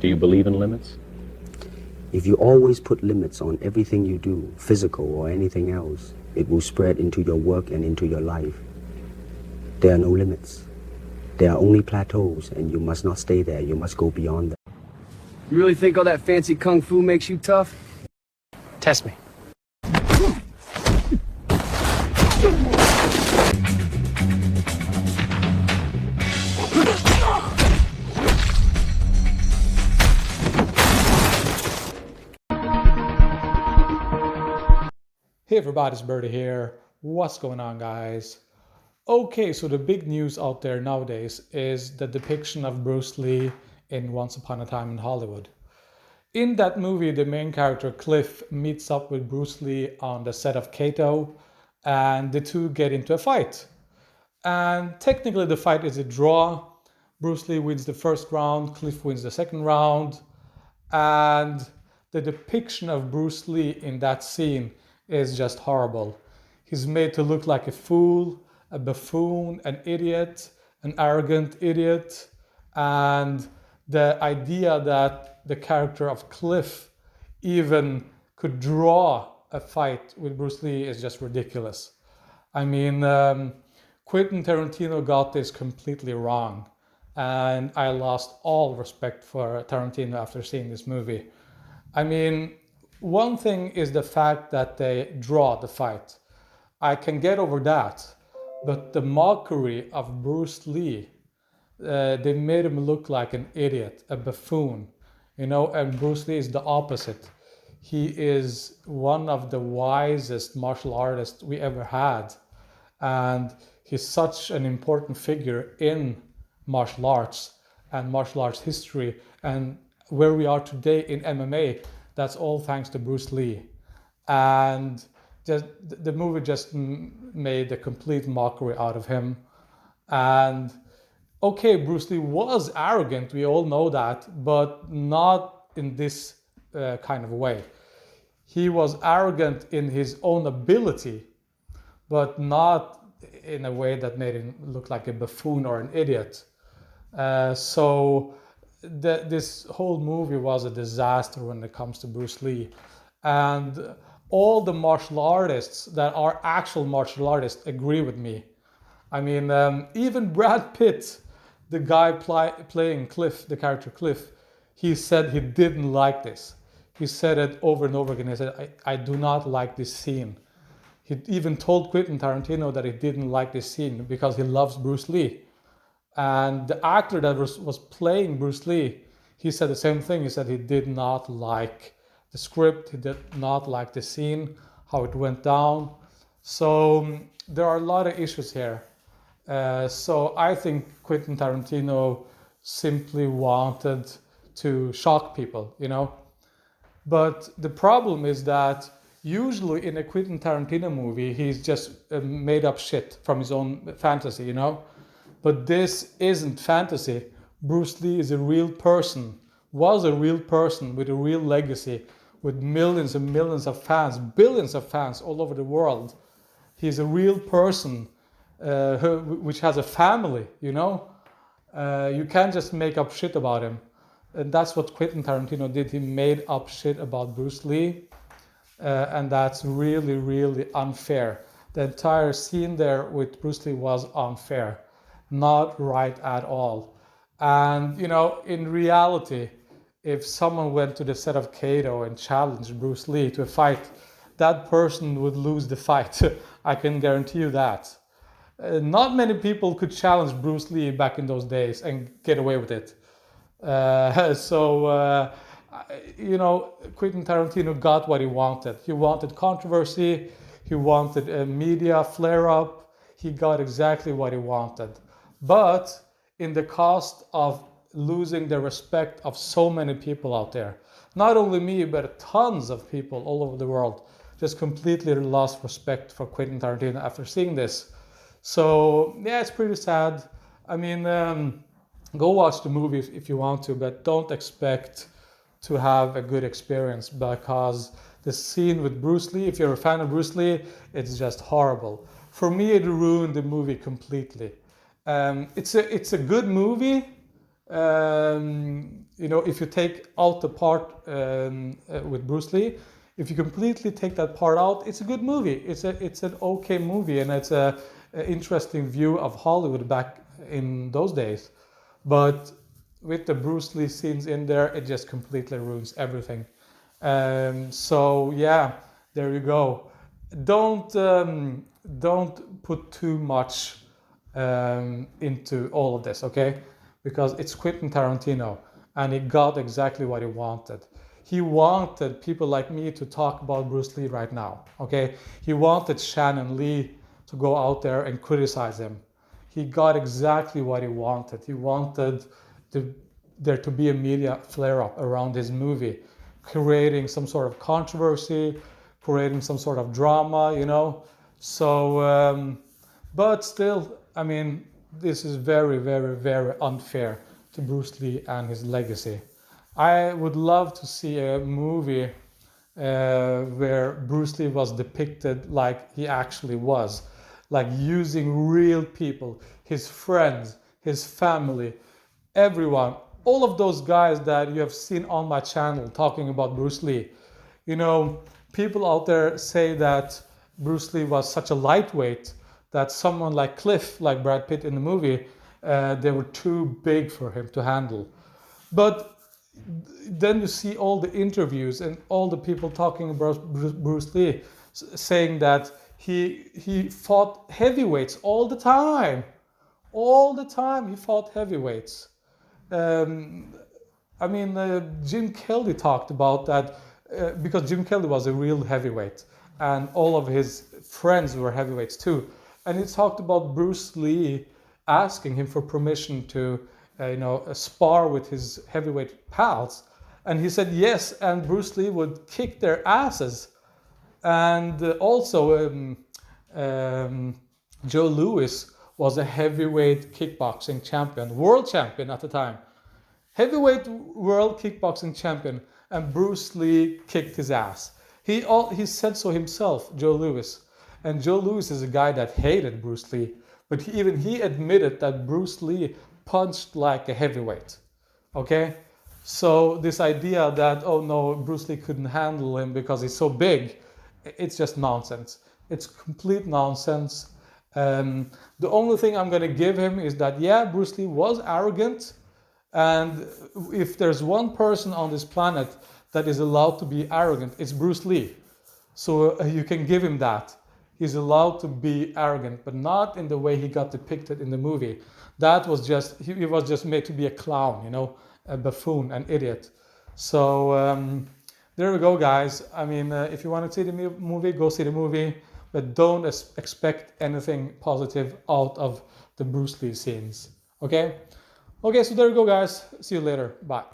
Do you believe in limits? If you always put limits on everything you do, physical or anything else, it will spread into your work and into your life. There are no limits. There are only plateaus, and you must not stay there. You must go beyond them. You really think all that fancy kung fu makes you tough? Test me. Hey everybody, it's Birdie here. What's going on, guys? Okay, so the big news out there nowadays is the depiction of Bruce Lee in Once Upon a Time in Hollywood. In that movie, the main character Cliff meets up with Bruce Lee on the set of 𝘾𝙧𝙪𝙧𝙪, and the two get into a fight. And technically the fight is a draw. Bruce Lee wins the first round, Cliff wins the second round, and the depiction of Bruce Lee in that scene is just horrible. He's made to look like a fool, a buffoon, an idiot, an arrogant idiot, and the idea that the character of Cliff even could draw a fight with Bruce Lee is just ridiculous. I mean, Quentin Tarantino got this completely wrong, and I lost all respect for Tarantino after seeing this movie. I mean, one thing is the fact that they draw the fight. I can get over that, but the mockery of Bruce Lee, they made him look like an idiot, a buffoon, you know, and Bruce Lee is the opposite. He is one of the wisest martial artists we ever had, and he's such an important figure in martial arts and martial arts history, and where we are today in MMA. That's all thanks to Bruce Lee. And just the movie just made a complete mockery out of him. And okay, Bruce Lee was arrogant, we all know that, but not in this kind of way. He was arrogant in his own ability, but not in a way that made him look like a buffoon or an idiot. This whole movie was a disaster when it comes to Bruce Lee. And all the martial artists that are actual martial artists agree with me. I mean, even Brad Pitt, the guy playing Cliff, the character Cliff, he said he didn't like this. He said it over and over again. He said, I do not like this scene. He even told Quentin Tarantino that he didn't like this scene because he loves Bruce Lee. And the actor that was playing Bruce Lee, he said the same thing. He said he did not like the script, he did not like the scene, how it went down. So there are a lot of issues here. So I think Quentin Tarantino simply wanted to shock people, you know. But the problem is that usually in a Quentin Tarantino movie, he's just made up shit from his own fantasy, you know. But this isn't fantasy. Bruce Lee is a real person, was a real person with a real legacy, with millions and millions of fans, billions of fans all over the world. He's a real person which has a family, you know. You can't just make up shit about him. And that's what Quentin Tarantino did. He made up shit about Bruce Lee. And that's really, really unfair. The entire scene there with Bruce Lee was unfair. Not right at all. And, you know, in reality, if someone went to the set of 𝘾𝙧𝙪𝙧𝙪 and challenged Bruce Lee to a fight, that person would lose the fight. I can guarantee you that. Not many people could challenge Bruce Lee back in those days and get away with it. You know, Quentin Tarantino got what he wanted. He wanted controversy. He wanted a media flare-up. He got exactly what he wanted. But in the cost of losing the respect of so many people out there. Not only me, but tons of people all over the world just completely lost respect for Quentin Tarantino after seeing this. So yeah, it's pretty sad. I mean, go watch the movie if you want to, but don't expect to have a good experience, because the scene with Bruce Lee, if you're a fan of Bruce Lee, it's just horrible. For me, it ruined the movie completely. It's a good movie, You know, if you take out the part with Bruce Lee, if you completely take that part out, it's a good movie. It's an okay movie, and it's a interesting view of Hollywood back in those days. But with the Bruce Lee scenes in there, it just completely ruins everything. So yeah, there you go. Don't put too much into all of this, okay? Because it's Quentin Tarantino, and he got exactly what he wanted. He wanted people like me to talk about Bruce Lee right now, okay? He wanted Shannon Lee to go out there and criticize him. He got exactly what he wanted. He wanted there to be a media flare-up around his movie, creating some sort of controversy, creating some sort of drama, you know? So, but still, I mean, this is very, very, very unfair to Bruce Lee and his legacy. I would love to see a movie where Bruce Lee was depicted like he actually was, like using real people, his friends, his family, everyone, all of those guys that you have seen on my channel talking about Bruce Lee. You know, people out there say that Bruce Lee was such a lightweight that someone like Cliff, like Brad Pitt in the movie, they were too big for him to handle. But then you see all the interviews and all the people talking about Bruce Lee saying that he fought heavyweights all the time. All the time he fought heavyweights. I mean, Jim Kelly talked about that because Jim Kelly was a real heavyweight, and all of his friends were heavyweights too. And he talked about Bruce Lee asking him for permission to, spar with his heavyweight pals, and he said yes, and Bruce Lee would kick their asses. And also, Joe Louis was a heavyweight kickboxing champion, world champion at the time. Heavyweight world kickboxing champion, and Bruce Lee kicked his ass. He said so himself, Joe Louis. And Joe Louis is a guy that hated Bruce Lee, but he admitted that Bruce Lee punched like a heavyweight. Okay? So this idea that, oh no, Bruce Lee couldn't handle him because he's so big, it's just nonsense. It's complete nonsense. The only thing I'm going to give him is that, yeah, Bruce Lee was arrogant. And if there's one person on this planet that is allowed to be arrogant, it's Bruce Lee. So you can give him that. He's allowed to be arrogant, but not in the way he got depicted in the movie. That was just, he was just made to be a clown, you know, a buffoon, an idiot. So there we go, guys. I mean, if you want to see the movie, go see the movie, but don't expect anything positive out of the Bruce Lee scenes. Okay? Okay, so there you go, guys. See you later. Bye.